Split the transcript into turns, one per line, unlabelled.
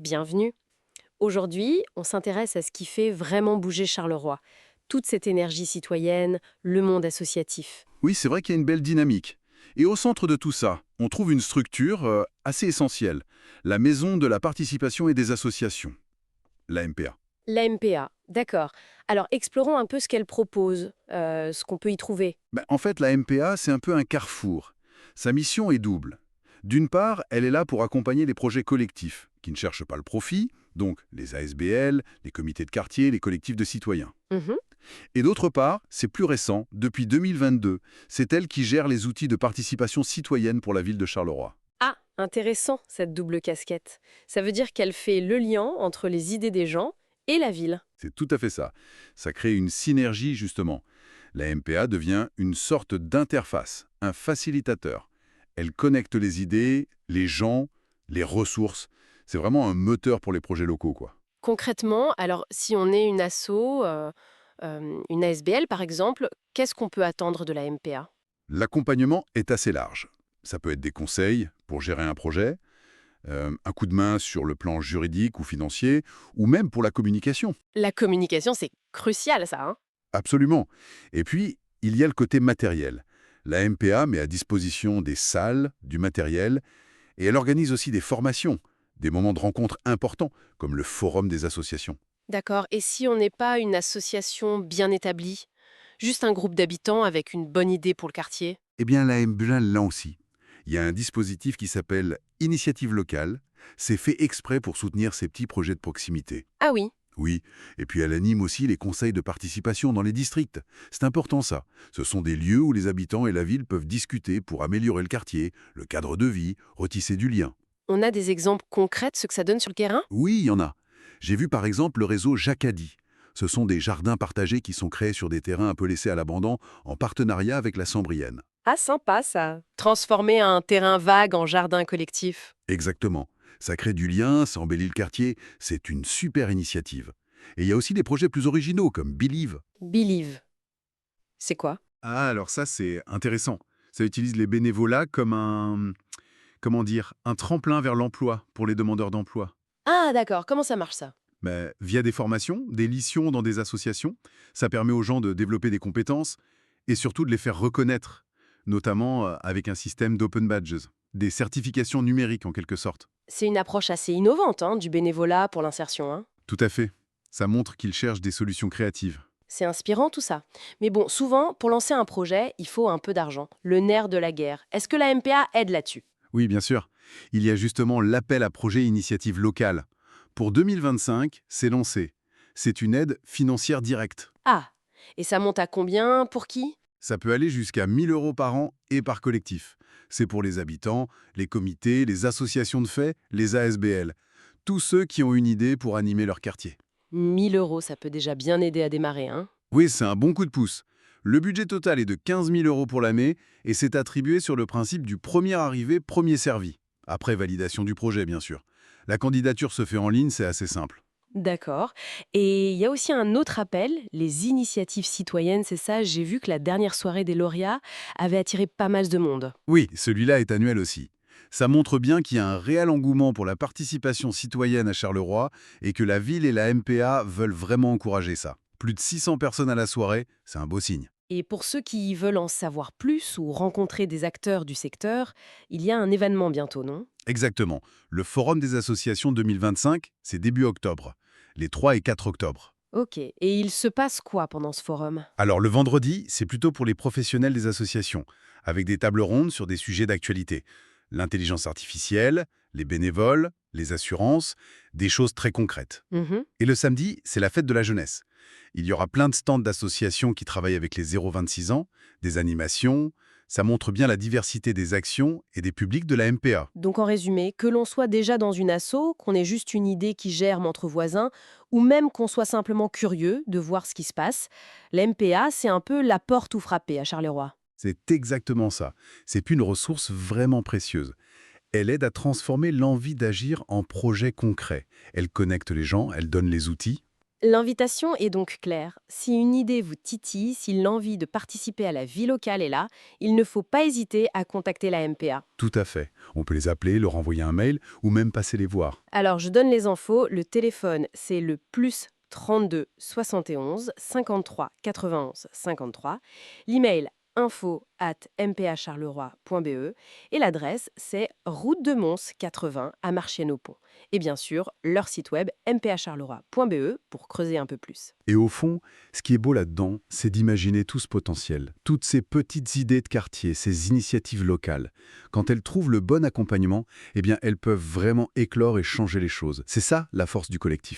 Bienvenue. Aujourd'hui, on s'intéresse à ce qui fait vraiment bouger Charleroi. Toute cette énergie citoyenne, le monde associatif.
Oui, c'est vrai qu'il y a une belle dynamique. Et au centre de tout ça, on trouve une structure assez essentielle, la Maison de la Participation et des Associations, la MPA.
La MPA, d'accord. Alors explorons un peu ce qu'elle propose, ce qu'on peut y trouver.
En fait, la MPA, c'est un peu un carrefour. Sa mission est double. D'une part, elle est là pour accompagner les projets collectifs, qui ne cherchent pas le profit, donc les ASBL, les comités de quartier, les collectifs de citoyens.
Mhm.
Et d'autre part, c'est plus récent, depuis 2022, c'est elle qui gère les outils de participation citoyenne pour la ville de Charleroi.
Ah, intéressant cette double casquette. Ça veut dire qu'elle fait le lien entre les idées des gens et la ville.
C'est tout à fait ça. Ça crée une synergie, justement. La MPA devient une sorte d'interface, un facilitateur. Elle connecte les idées, les gens, les ressources. C'est vraiment un moteur pour les projets locaux, quoi.
Concrètement, alors si on est une asso, une ASBL par exemple, qu'est-ce qu'on peut attendre de la MPA?
L'accompagnement est assez large. Ça peut être des conseils pour gérer un projet, un coup de main sur le plan juridique ou financier, ou même pour la communication.
La communication, c'est crucial ça, hein?
Absolument. Et puis, il y a le côté matériel. La MPA met à disposition des salles, du matériel, et elle organise aussi des formations, des moments de rencontre importants, comme le forum des associations.
D'accord. Et si on n'est pas une association bien établie, juste un groupe d'habitants avec une bonne idée pour le quartier?
Eh bien, la MPA, là aussi. Il y a un dispositif qui s'appelle Initiative locale. C'est fait exprès pour soutenir ces petits projets de proximité.
Ah oui.
Oui, et puis elle anime aussi les conseils de participation dans les districts. C'est important ça. Ce sont des lieux où les habitants et la ville peuvent discuter pour améliorer le quartier, le cadre de vie, retisser du lien.
On a des exemples concrets de ce que ça donne sur le terrain?
Oui, il y en a. J'ai vu par exemple le réseau Jacadi. Ce sont des jardins partagés qui sont créés sur des terrains un peu laissés à l'abandon en partenariat avec la Sambrienne.
Ah, sympa ça. Transformer un terrain vague en jardin collectif.
Exactement. Ça crée du lien, ça embellit le quartier, c'est une super initiative. Et il y a aussi des projets plus originaux comme Believe.
Believe. C'est quoi?
Ah, alors ça, c'est intéressant. Ça utilise les bénévolats comme comment dire, un tremplin vers l'emploi pour les demandeurs d'emploi.
Ah d'accord, comment ça marche ça?
Via des formations, des missions dans des associations, ça permet aux gens de développer des compétences et surtout de les faire reconnaître, notamment avec un système d'open badges, des certifications numériques en quelque sorte.
C'est une approche assez innovante, hein, du bénévolat pour l'insertion, hein.
Tout à fait. Ça montre qu'ils cherchent des solutions créatives.
C'est inspirant tout ça. Mais bon, souvent, pour lancer un projet, il faut un peu d'argent. Le nerf de la guerre. Est-ce que la MPA aide là-dessus?
Oui, bien sûr. Il y a justement l'appel à projet initiative locale. Pour 2025, c'est lancé. C'est une aide financière directe.
Ah, et ça monte à combien? Pour qui?
Ça peut aller jusqu'à 1 000 € par an et par collectif. C'est pour les habitants, les comités, les associations de fait, les ASBL. Tous ceux qui ont une idée pour animer leur quartier.
1 000 euros, ça peut déjà bien aider à démarrer, hein.
Oui, c'est un bon coup de pouce. Le budget total est de 15 000 € pour l'année et c'est attribué sur le principe du premier arrivé, premier servi. Après validation du projet, bien sûr. La candidature se fait en ligne, c'est assez simple.
D'accord. Et il y a aussi un autre appel, les initiatives citoyennes, c'est ça. J'ai vu que la dernière soirée des lauréats avait attiré pas mal de monde.
Oui, celui-là est annuel aussi. Ça montre bien qu'il y a un réel engouement pour la participation citoyenne à Charleroi et que la ville et la MPA veulent vraiment encourager ça. Plus de 600 personnes à la soirée, c'est un beau signe.
Et pour ceux qui veulent en savoir plus ou rencontrer des acteurs du secteur, il y a un événement bientôt, non?
Exactement. Le Forum des associations 2025, c'est début octobre. Les 3 et 4 octobre.
Ok. Et il se passe quoi pendant ce forum?
Alors le vendredi, c'est plutôt pour les professionnels des associations, avec des tables rondes sur des sujets d'actualité. L'intelligence artificielle, les bénévoles, les assurances, des choses très concrètes.
Mhm.
Et le samedi, c'est la fête de la jeunesse. Il y aura plein de stands d'associations qui travaillent avec les 0-26 ans, des animations. Ça montre bien la diversité des actions et des publics de la MPA.
Donc en résumé, que l'on soit déjà dans une asso, qu'on ait juste une idée qui germe entre voisins, ou même qu'on soit simplement curieux de voir ce qui se passe, l'MPA, c'est un peu la porte où frapper à Charleroi.
C'est exactement ça. C'est une ressource vraiment précieuse. Elle aide à transformer l'envie d'agir en projet concret. Elle connecte les gens, elle donne les outils.
L'invitation est donc claire. Si une idée vous titille, si l'envie de participer à la vie locale est là, il ne faut pas hésiter à contacter la MPA.
Tout à fait. On peut les appeler, leur envoyer un mail ou même passer les voir.
Alors, je donne les infos. Le téléphone, c'est le plus 32 71 53 91 53. L'email info@mpacharleroi.be et l'adresse, c'est route de Mons 80 à Marchienne-au-Pont. Et bien sûr, leur site web mpacharleroi.be pour creuser un peu plus.
Et au fond, ce qui est beau là-dedans, c'est d'imaginer tout ce potentiel, toutes ces petites idées de quartier, ces initiatives locales. Quand elles trouvent le bon accompagnement, eh bien, elles peuvent vraiment éclore et changer les choses. C'est ça, la force du collectif.